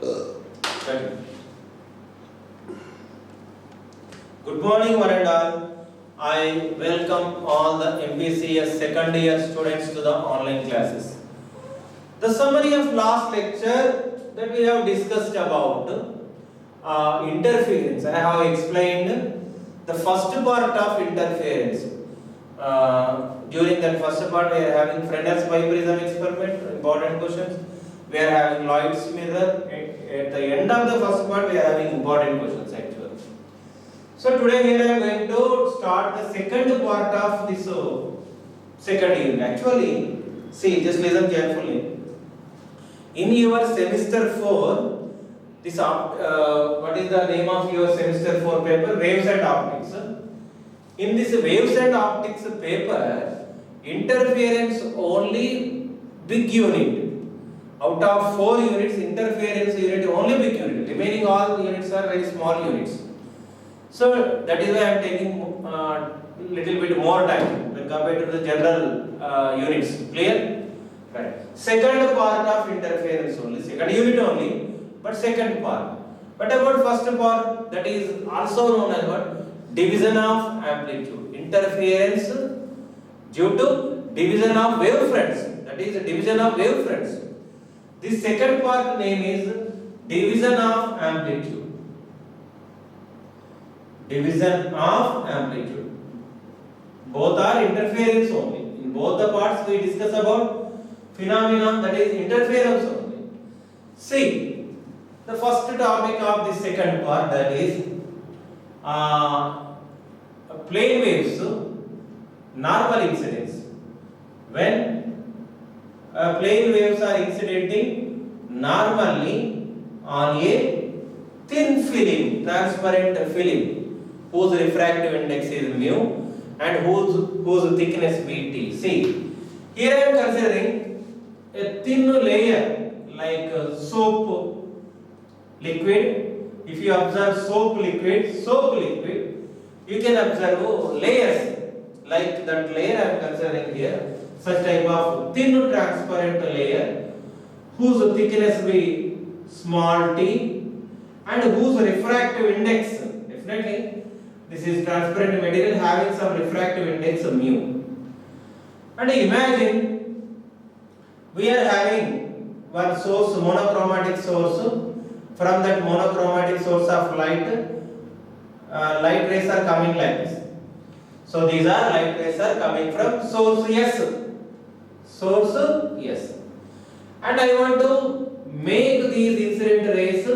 Good morning, one and all. I welcome all the MPCS second year students to the online classes. The summary of last lecture that we have discussed about interference. I have explained the first part of interference. During that first part, we are having Fresnel's biprism experiment, important questions. We are having Lloyd's mirror. At the end of the first part, we are having important questions actually. So today here I am going to start the second part of this second unit. Actually, see, just listen carefully. In your semester 4, this what is the name of your semester 4 paper? Waves and optics. In this waves and optics paper, interference only big unit. Out of 4 units, interference unit only big unit. Remaining all units are very small units. So that is why I am taking little bit more time when compared to the general units. Clear? Right. Second part of interference only. Second unit only, but second part. What about first part? That is also known as what? Division of amplitude. Interference due to division of wavefronts. That is division of wavefronts. This second part name is division of amplitude. Division of amplitude. Both are interference only. In both the parts we discuss about phenomenon, that is interference only. See, the first topic of the second part, that is plane waves, normal incidence. When plane waves are incidenting normally on a thin film, transparent film, whose refractive index is mu and whose thickness Vt. See, here I am considering a thin layer like soap liquid. If you observe soap liquid, you can observe layers like that layer I am considering here. Such type of thin transparent layer whose thickness be small t and whose refractive index, definitely this is transparent material having some refractive index of mu. And imagine we are having one source, monochromatic source. From that monochromatic source of light, light rays are coming like this. So these are light rays are coming from source S. Source S. And I want to make these incident rays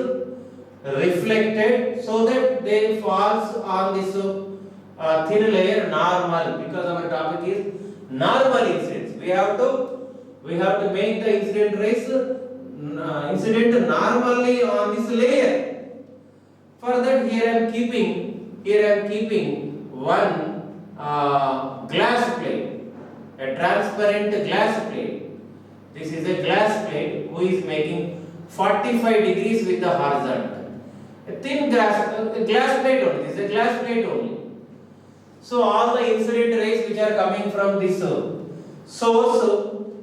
reflected so that they falls on this thin layer normal, because our topic is normal incidence. We have to make the incident rays incident normally on this layer. For that, here I am keeping one glass plate, a transparent glass plate. This is a glass plate who is making 45 degrees with the horizontal. A thin glass plate only. This is a glass plate only. So all the incident rays which are coming from this source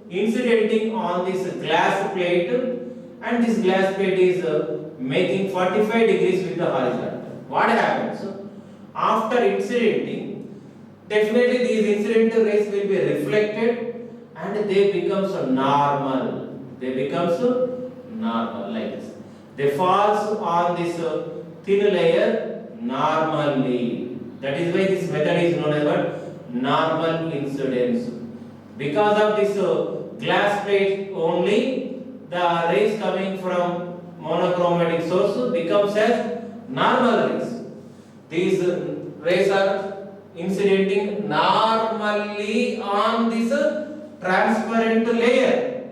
incidenting on this glass plate, and this glass plate is making 45 degrees with the horizontal. What happens? After incidenting, definitely these incident rays will be reflected and they becomes normal. They becomes normal like this. They falls on this thin layer normally. That is why this method is known as what? Normal incidence. Because of this glass plate only, the rays coming from monochromatic source becomes as normal rays. These rays are incidenting normally on this transparent layer.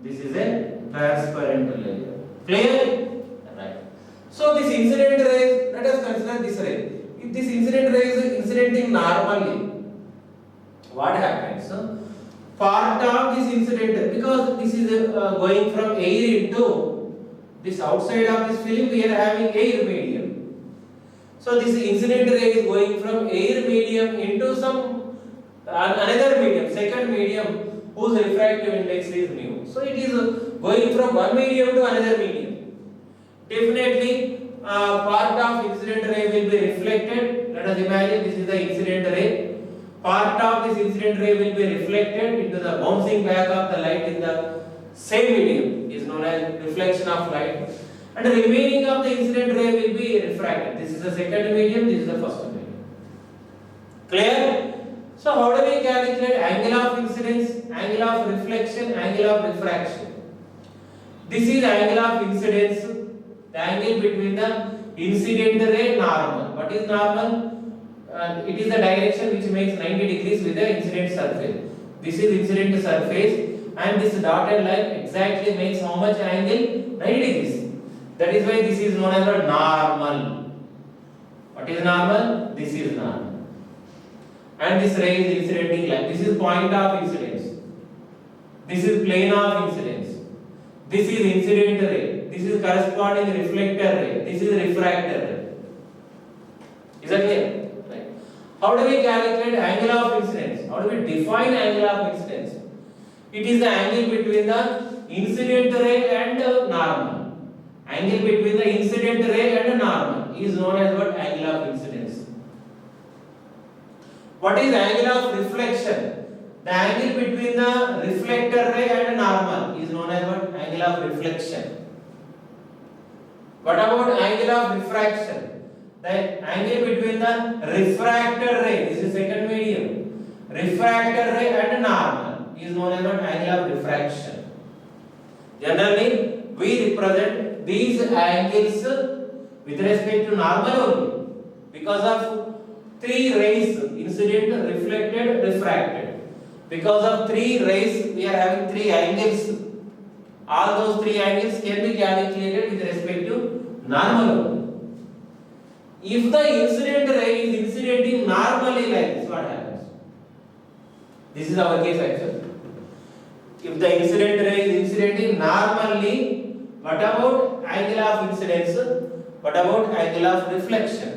This is a transparent layer. Clear? Right. So this incident rays, let us consider this ray. If this incident ray is incidenting normally, what happens? Part of this incident, because this is going from air into this outside of this film, we are having air medium. So this incident ray is going from air medium into some another medium, second medium, whose refractive index is mu. So it is going from one medium to another medium. Definitely, part of incident ray will be reflected. Let us imagine this is the incident ray. Part of this incident ray will be reflected into the bouncing back of the light in the same medium, is known as reflection of light. And the remaining of the incident ray will be refracted. This is the second medium, this is the first medium. Clear? So how do we calculate angle of incidence, angle of reflection, angle of refraction? This is angle of incidence, the angle between the incident ray normal. What is normal? It is the direction which makes 90 degrees with the incident surface. This is incident surface and this dotted line exactly makes how much angle? 90 degrees. That is why this is known as a normal. What is normal? This is normal. And this ray is incidenting line. This is point of incidence. This is plane of incidence. This is incident ray. This is corresponding reflector ray. This is refractor ray. Is that clear? Right. How do we calculate angle of incidence? How do we define angle of incidence? It is the angle between the incident ray and normal. Angle between the incident ray and normal is known as what? Angle of incidence. What is angle of reflection? The angle between the reflector ray and normal is known as what? Angle of reflection. What about angle of refraction? The angle between the refractor ray, this is second medium, refractor ray and normal is known as what? Angle of refraction. Generally, we represent these angles with respect to normal only because of three rays: incident, reflected, refracted. Because of three rays, we are having three angles. All those three angles can be calculated with respect to normal only. If the incident ray is incidenting normally like this, what happens? This is our case actually. If the incident ray is incidenting normally, what about angle of incidence? What about angle of reflection?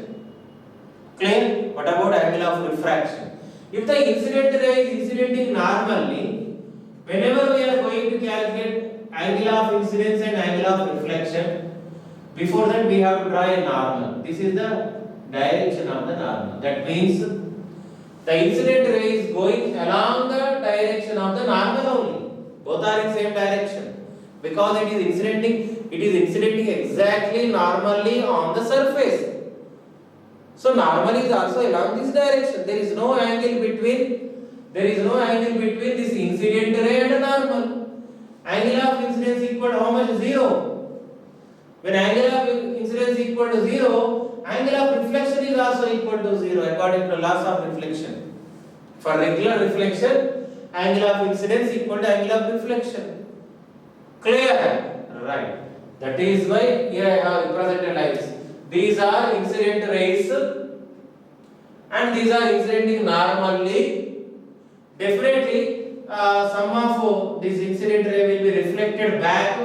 Clear? What about angle of refraction? If the incident ray is incidenting normally, whenever we are going to calculate angle of incidence and angle of reflection, before that we have to draw a normal. This is the direction of the normal. That means the incident ray is going along the direction of the normal only. Both are in same direction. Because it is incidenting exactly normally on the surface. So normal is also along this direction. There is no angle between this incident ray and normal. Angle of incidence equal to how much? 0. When angle of incidence equal to 0, angle of reflection is also equal to 0 according to laws of reflection. For regular reflection, angle of incidence equal to angle of reflection. Clear? Right. That is why here I have represented like this. These are incident rays and these are incidenting normally. Definitely some of this incident ray will be reflected back.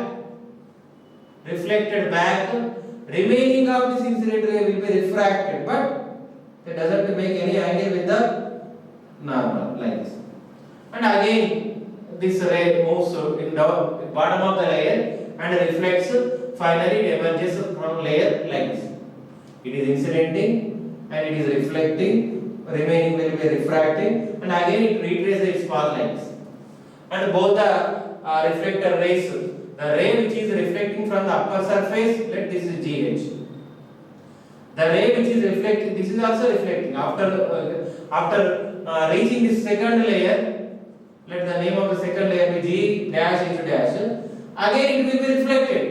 Remaining of this incident ray will be refracted, but it doesn't make any angle with the normal like this. And again this ray moves in the bottom of the layer and reflects, finally it emerges from layer like this. It is incidenting and it is reflecting, remaining will be refracting, and again it retraces its path like this. And both the reflector rays, the ray which is reflecting from the upper surface, let this is GH. The ray which is reflecting, this is also reflecting. After reaching this second layer, let the name of the second layer be G dash H dash. Again it will be reflected.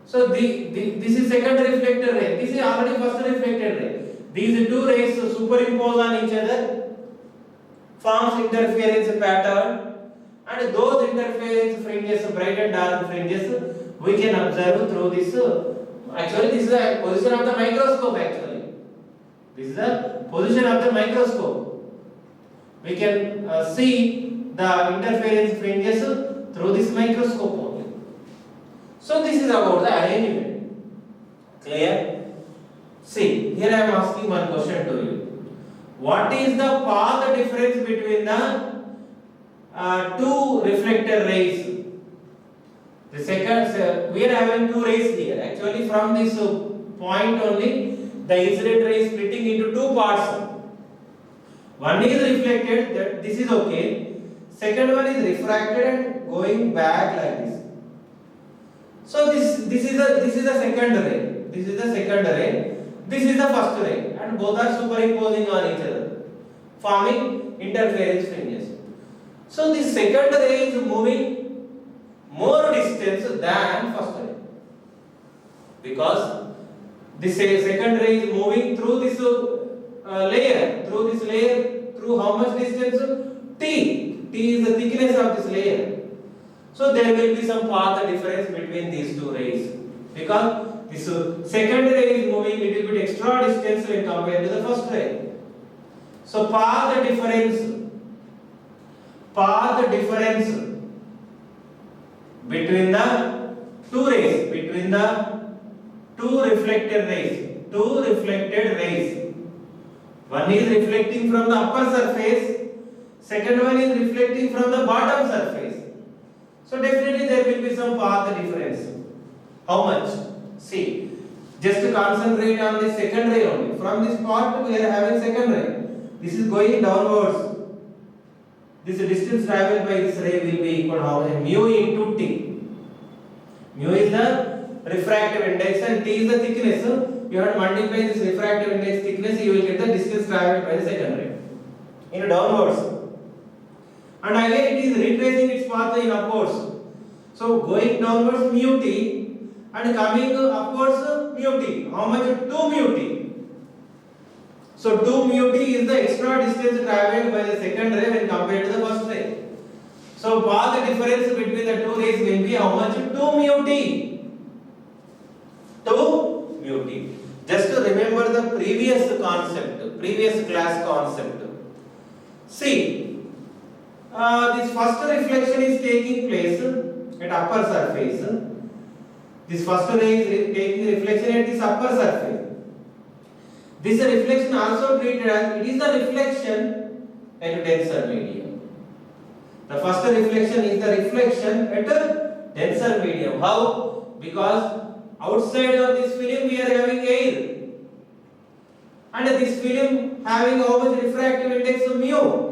So this is second reflector ray. This is already first reflected ray. These two rays superimpose on each other, forms interference pattern, and those interference fringes, bright and dark fringes, we can observe through this. Actually, this is the position of the microscope. Actually, this is the position of the microscope. We can see the interference fringes through this microscope only. So this is about the arrangement. Clear? See, here I am asking one question to you. What is the path difference between the two reflector rays? The second, we are having two rays here. Actually, from this point only, the incident ray is splitting into two parts. One is reflected, that this is okay. Second one is refracted and going back like this. So this is the second ray. This is the second ray. This is the first ray, and both are superimposing on each other, forming interference fringes. So this second ray is moving more distance than first ray, because this second ray is moving through this layer, through how much distance? T. T is the thickness of this layer. So there will be some path difference between these two rays, because this second ray is moving little bit extra distance when compared to the first ray. So path difference between the two rays, between the two reflected rays. One is reflecting from the upper surface, second one is reflecting from the bottom surface. So definitely there will be some path difference. How much? See, just to concentrate on the second ray only. From this part we are having second ray. This is going downwards. This distance traveled by this ray will be equal to how much? Mu into T. Mu is the refractive index and T is the thickness. So you have to multiply this refractive index thickness, you will get the distance traveled by the second ray in downwards. And again it is retracing its path in upwards. So going downwards mu T and coming upwards mu T. How much? 2 mu T. So 2 mu T is the extra distance traveled by the second ray when compared to the first ray. So path difference between the two rays will be how much? 2 mu T. 2 mu T. Just to remember the previous concept, previous class concept. See, this first reflection is taking place at upper surface. This first ray is taking reflection at this upper surface. This reflection also treated as, it is the reflection at a denser medium. The first reflection is the reflection at a denser medium. How? Because outside of this film we are having air. And this film having how much refractive index of mu?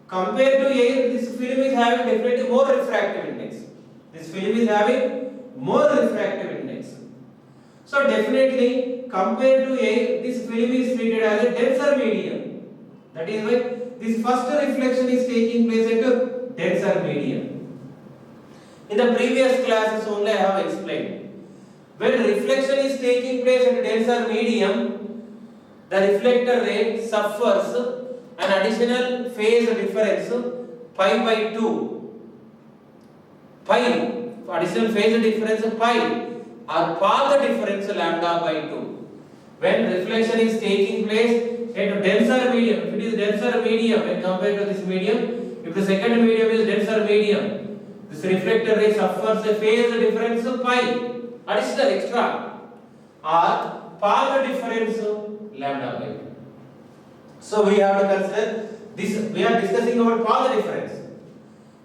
Compared to air, this film is having definitely more refractive index. This film is having more refractive index. So definitely compared to air, this film is treated as a denser medium. That is why this first reflection is taking place at a denser medium. In the previous classes only I have explained. When reflection is taking place at a denser medium, the reflector ray suffers an additional phase difference pi by 2. Pi, additional phase difference pi, or path difference lambda by 2. When reflection is taking place at a denser medium, if it is denser medium when compared to this medium, if the second medium is denser medium, this reflector ray suffers a phase difference pi, additional extra, or path difference lambda by 2. So we have to consider this, we are discussing about path difference.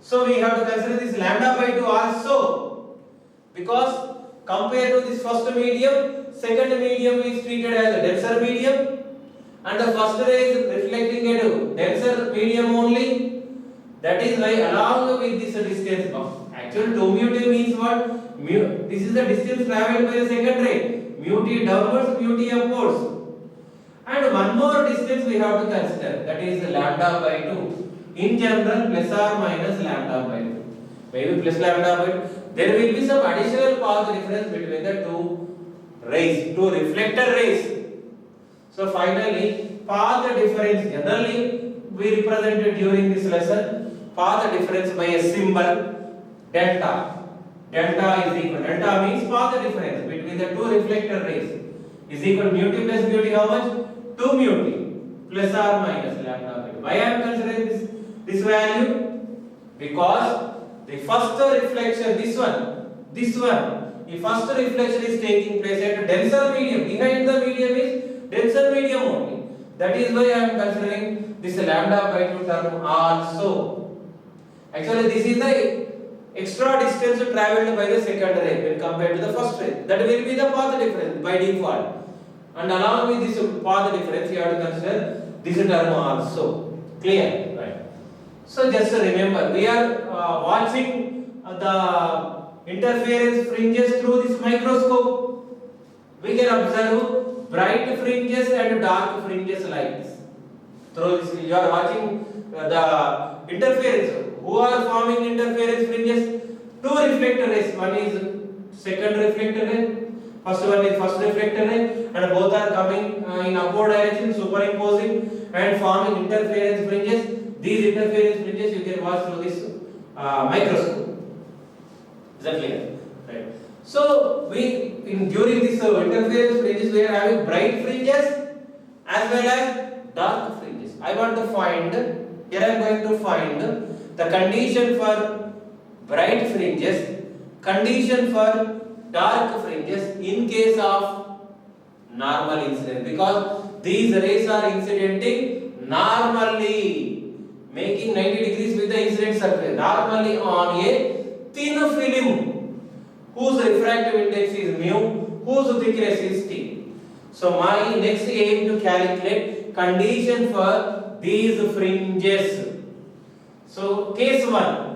So we have to consider this lambda by 2 also, because compared to this first medium, second medium is treated as a denser medium, and the first ray is reflecting at a denser medium only. That is why along with this distance, actually 2 mu T means what? Mu, this is the distance travelled by the second ray. Mu T downwards, mu T upwards. And one more distance we have to consider, that is lambda by 2. In general, plus or minus lambda by 2. Maybe plus lambda by 2. There will be some additional path difference between the two rays, two reflector rays. So finally, path difference, generally we represented during this lesson, path difference by a symbol delta. Delta is equal, delta means path difference between the two reflector rays is equal mu T plus mu T, how much? 2 mu T plus or minus lambda by 2. Why I am considering this value? Because the first reflection, this one, the first reflection is taking place at a denser medium. Behind the medium is denser medium only. That is why I am considering this lambda by 2 term also. Actually, this is the extra distance traveled by the second ray when compared to the first ray. That will be the path difference by default. And along with this path difference, you have to consider this term also. Clear? Right. So just remember, we are watching the interference fringes through this microscope. We can observe bright fringes and dark fringes like this. Through this, you are watching the interference. Who are forming interference fringes? Two reflector rays. One is second reflector ray, first one is first reflector ray, and both are coming in upward direction, superimposing and forming interference fringes. These interference fringes you can watch through this microscope. Is that clear? Right. So during this interference fringes we are having bright fringes as well as dark fringes. I want to find, here I am going to find the condition for bright fringes, condition for dark fringes in case of normal incident, because these rays are incidenting normally, making 90 degrees with the incident surface, normally on a thin film whose refractive index is mu, whose thickness is t. So my next aim to calculate condition for these fringes. So case 1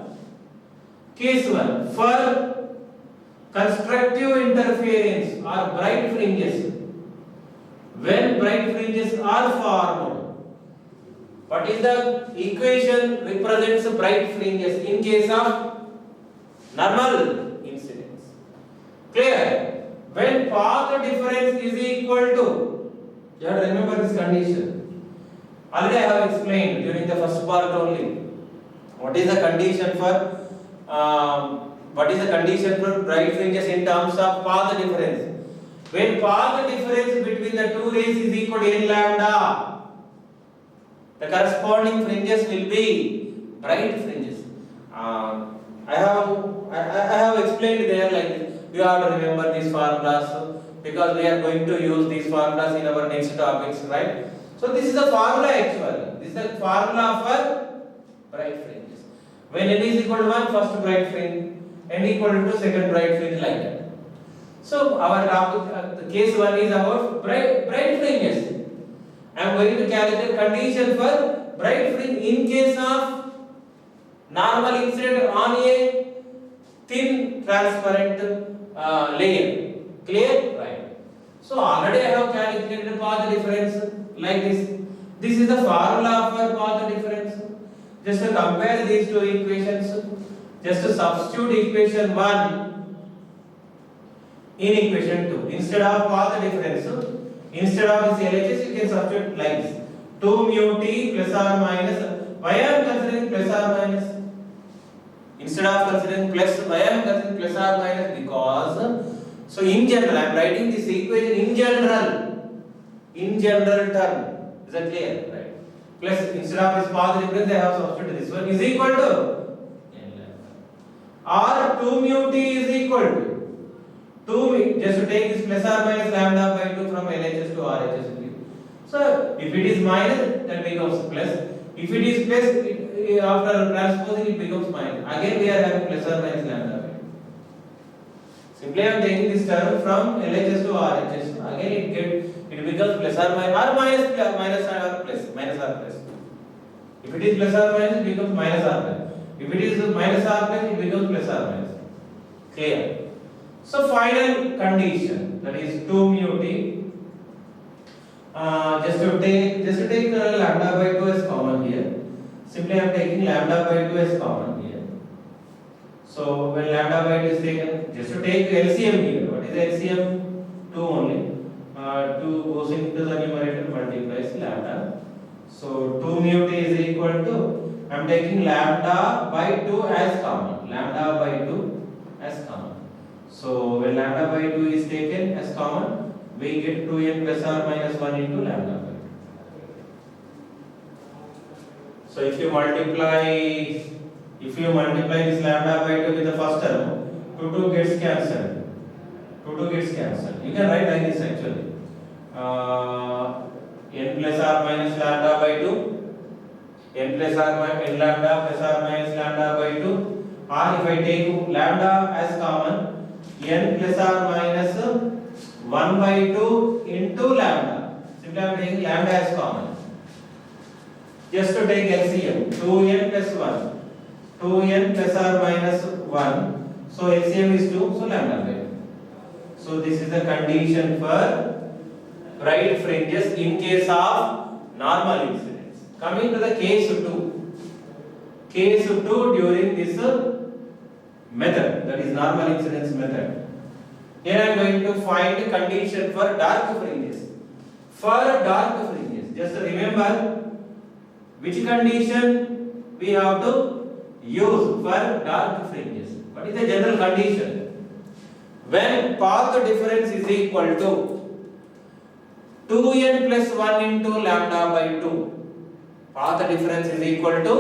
for constructive interference or bright fringes. When bright fringes are formed, what is the equation represents bright fringes in case of normal incidence? Clear? When path difference is equal to, you have to remember this condition. Already I have explained during the first part only. What is the condition for bright fringes in terms of path difference? When path difference between the two rays is equal to n lambda, the corresponding fringes will be bright fringes. I have explained there like this. You have to remember these formulas because we are going to use these formulas in our next topics, right? So this is the formula actually. This is the formula for bright fringes. When n is equal to 1, first bright fringe, n equal to second bright fringe, like that. So our topic, the case 1 is about bright fringes. I am going to calculate condition for bright fringe in case of normal incident on a thin transparent layer. Clear? Right. So already I have calculated path difference like this. This is the formula for path difference. Just to compare these two equations, just to substitute equation 1 in equation 2. Instead of path difference, instead of this LHS, you can substitute like this. 2 mu t plus or minus. Why I am considering plus or minus? Instead of considering plus, why I am considering plus or minus? Because, so in general, I am writing this equation in general term. Is that clear? Right. Plus, instead of this path difference, I have substituted this one is equal to n lambda. Or 2 mu t is equal to 2, just to take this plus or minus lambda by 2 from LHS to RHS. So, if it is minus, that becomes plus. If it is plus, after transposing, it becomes minus. Again, we are having plus or minus lambda by 2. Simply, I am taking this term from LHS to RHS. Again, it becomes plus or minus or plus. If it is plus or minus, it becomes minus or plus. If it is minus or plus, it becomes plus or minus. Clear? So final condition, that is 2 mu t. Just to take lambda by 2 as common here. Simply I am taking lambda by 2 as common here. So when lambda by 2 is taken, just to take LCM here. What is LCM? 2 only. 2 goes into the numerator, multiplies lambda. So 2 mu t is equal to, I am taking lambda by 2 as common. Lambda by 2 as common. So when lambda by 2 is taken as common, we get 2n plus or minus 1 into lambda by 2. So if you multiply this lambda by 2 with the first term, 2 gets cancelled. 2 gets cancelled. You can write like this actually. N plus or minus lambda by 2, n lambda plus or minus lambda by 2, or if I take lambda as common, n plus or minus 1 by 2 into lambda. Simply I am taking lambda as common. Just to take LCM, 2n plus 1, 2n plus or minus 1. So LCM is 2, so lambda by 2. So this is the condition for bright fringes in case of normal incidence. Coming to the case 2. Case 2 during this method, that is normal incidence method. Here I am going to find condition for dark fringes. For dark fringes, just remember which condition we have to use for dark fringes. What is the general condition? When path difference is equal to 2n plus 1 into lambda by 2. Path difference is equal to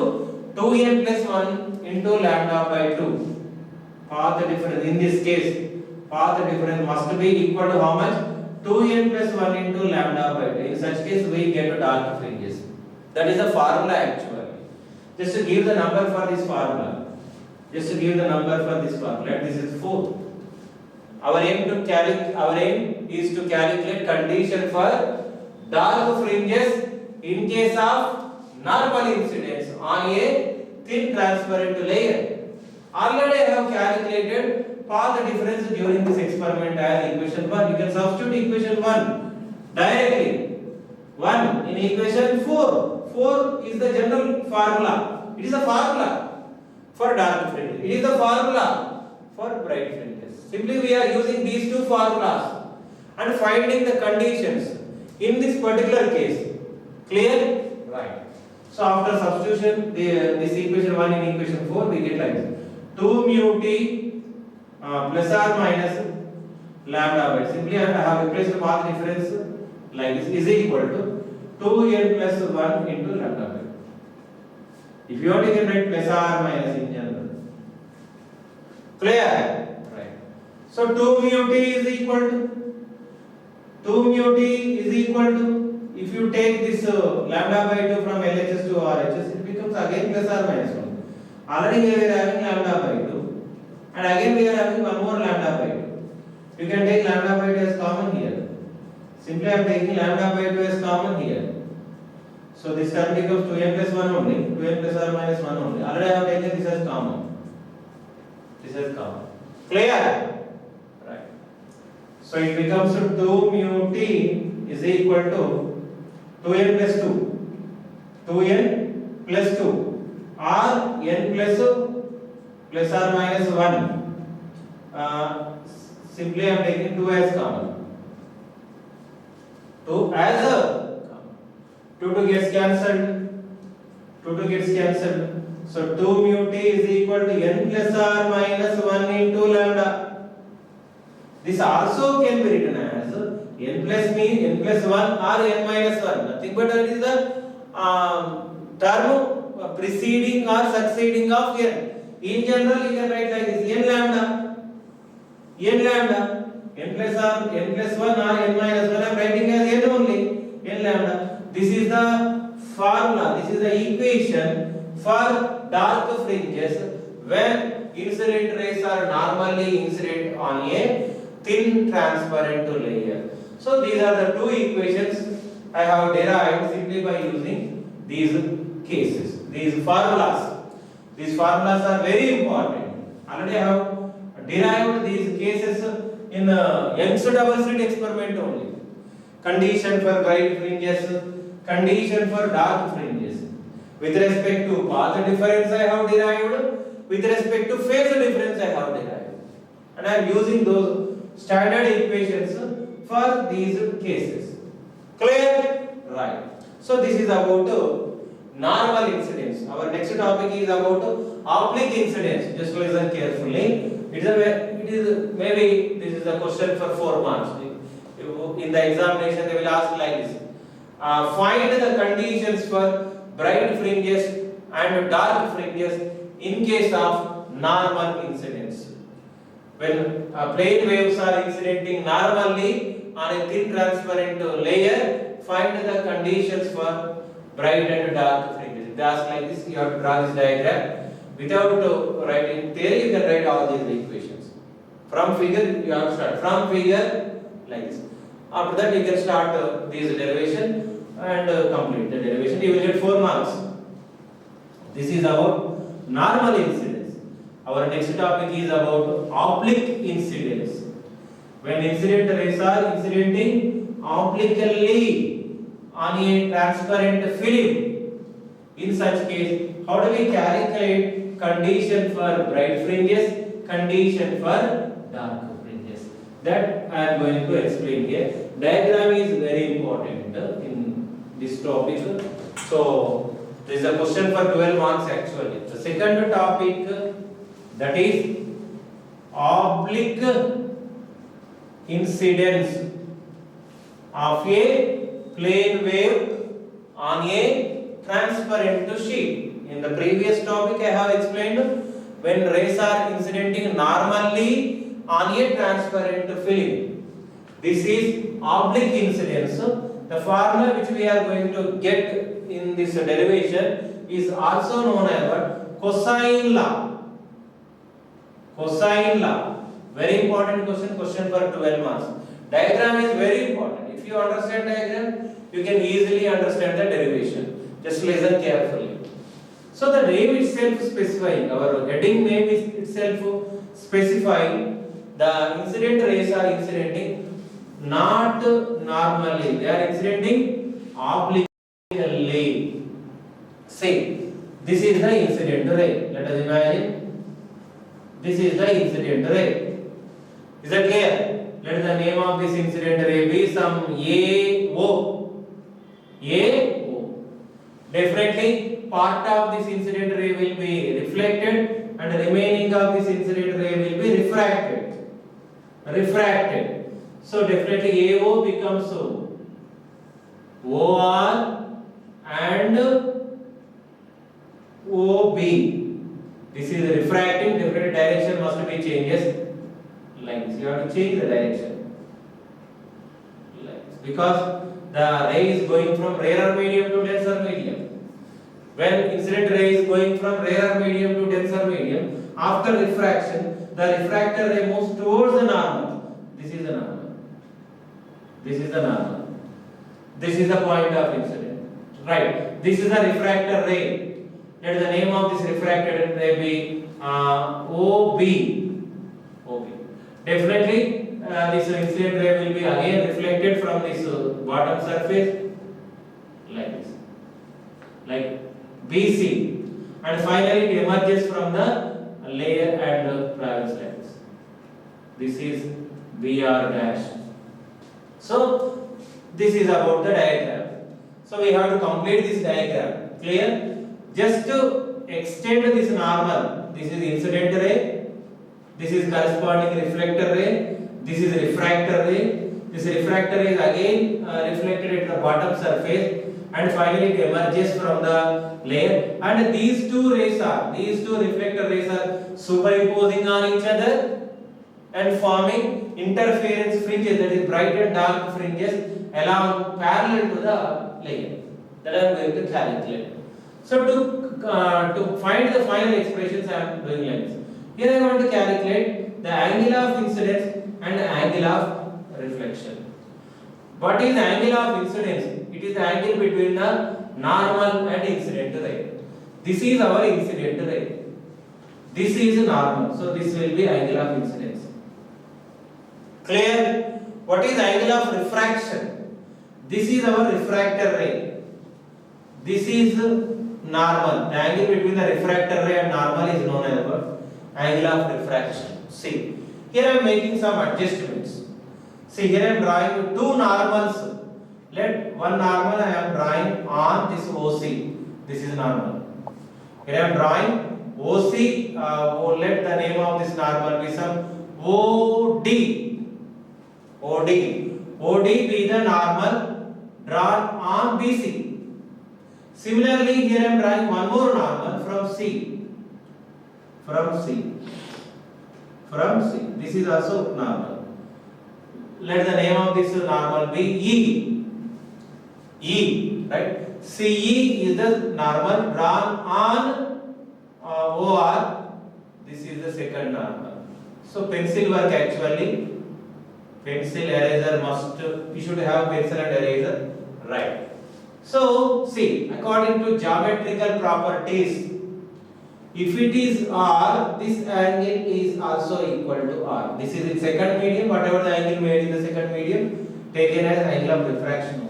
2n plus 1 into lambda by 2. Path difference, in this case, path difference must be equal to how much? 2n plus 1 into lambda by 2. In such case, we get dark fringes. That is the formula actually. Just to give the number for this formula. Just to give the number for this formula. This is 4. Our aim is to calculate condition for dark fringes in case of normal incidence on a thin transparent layer. Already I have calculated path difference during this experiment as equation 1. You can substitute equation 1 directly. 1 in equation 4. 4 is the general formula. It is a formula for dark fringes. It is the formula for bright fringes. Simply we are using these two formulas and finding the conditions in this particular case. Clear? Right. So after substitution, this equation 1 in equation 4, we get like this. 2 mu t plus or minus lambda by. Simply I have replaced the path difference like this is equal to 2n plus 1 into lambda by. If you want, you can write plus or minus in general. Clear? Right. So 2 mu t is equal to, if you take this lambda by 2 from LHS to RHS, it becomes again plus or minus 1. Already we are having lambda by 2 and again we are having one more lambda by 2. You can take lambda by 2 as common here. Simply I am taking lambda by 2 as common here. So this term becomes 2n plus 1 only, 2n plus or minus 1 only. Already I have taken this as common. This is common. Clear? Right. So it becomes 2 mu t is equal to 2n plus 2. 2n plus 2 or n plus or minus 1. Simply I am taking 2 as common. 2 as a 2 gets cancelled. 2 gets cancelled. So 2 mu t is equal to n plus or minus 1 into lambda. This also can be written as n plus 1 or n minus 1. Nothing but that is the term preceding or succeeding of n. In general, you can write like this: n lambda, n plus 1 or n minus 1. I am writing as n only, n lambda. This is the formula. This is the equation for dark fringes when incident rays are normally incident on a thin transparent layer. So these are the two equations I have derived simply by using these cases, these formulas. These formulas are very important. Already I have derived these cases in Young's double slit experiment only. Condition for bright fringes, condition for dark fringes. With respect to path difference I have derived, with respect to phase difference I have derived. And I am using those standard equations for these cases. Clear? Right. So this is about normal incidence. Our next topic is about oblique incidence. Just listen carefully. Maybe this is a question for 4 marks. In the examination they will ask like this. Find the conditions for bright fringes and dark fringes in case of normal incidence. When plane waves are incidenting normally on a thin transparent layer, find the conditions for bright and dark fringes. If they ask like this, you have to draw this diagram. Without writing theory, you can write all these equations. From figure, you have to start. From figure, like this. After that, you can start these derivation and complete the derivation. You will get 4 marks. This is about normal incidence. Our next topic is about oblique incidence. When incident rays are incidenting obliquely on a transparent film, in such case, how do we calculate condition for bright fringes, condition for dark fringes? That I am going to explain here. Diagram is very important in this topic. So, this is a question for 12 marks actually. The second topic, that is oblique incidence of a plane wave on a transparent sheet. In the previous topic I have explained when rays are incidenting normally on a transparent film. This is oblique incidence. The formula which we are going to get in this derivation is also known as cosine law. Cosine law. Very important question for 12 marks. Diagram is very important. If you understand diagram, you can easily understand the derivation. Just listen carefully. So the name itself specifying, our heading name is itself specifying the incident rays are incidenting not normally. They are incidenting obliquely. See, this is the incident ray. Let us imagine. This is the incident ray. Is that clear? Let the name of this incident ray be some AO. AO. Definitely part of this incident ray will be reflected and the remaining of this incident ray will be refracted. Refracted. So definitely AO becomes OR and OB. This is refracting, different direction must be changes. Like this, you have to change the direction. Like this. Because the ray is going from rarer medium to denser medium. When incident ray is going from rarer medium to denser medium, after refraction, the refractor ray moves towards the normal. This is the normal. This is the normal. This is the point of incident. Right. This is the refractor ray. Let the name of this refracted ray be OB. OB. Definitely, this incident ray will be again reflected from this bottom surface, like this, like BC, and finally it emerges from the layer and traverse like this. This is BR dash. So this is about the diagram. So we have to complete this diagram. Clear? Just to extend this normal. This is incident ray. This is corresponding reflector ray. This is refractor ray. This refractor is again reflected at the bottom surface, and finally it emerges from the layer. And these two reflector rays are superimposing on each other and forming interference fringes, that is bright and dark fringes along parallel to the layer. That I am going to calculate. So to find the final expressions I am doing like this. Here I am going to calculate the angle of incidence and the angle of reflection. What is the angle of incidence? It is the angle between the normal and incident ray. This is our incident ray. This is normal. So this will be angle of incidence. Clear? What is angle of refraction? This is our refractor ray. This is normal. The angle between the refractor ray and normal is known as angle of refraction. See, here I am making some adjustments. See, here I am drawing two normals. Let one normal I am drawing on this OC. This is normal. Here I am drawing OC. Let the name of this normal be some OD. OD be the normal drawn on BC. Similarly, here I am drawing one more normal from C. From C. This is also normal. Let the name of this normal be E. E, right? CE is the normal drawn on OR, this is the second normal. So pencil work actually, pencil eraser must, we should have pencil and eraser, right. So see, according to geometrical properties, if it is R, this angle is also equal to R. This is in second medium, whatever the angle made in the second medium, taken as angle of refraction.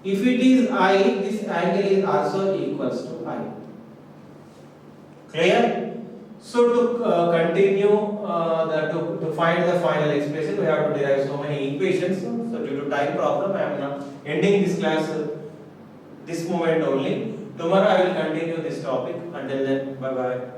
If it is I, this angle is also equals to I. Clear? So to continue, to find the final expression, we have to derive so many equations. So due to time problem, I am now ending this class this moment only. Tomorrow I will continue this topic. Until then, bye bye.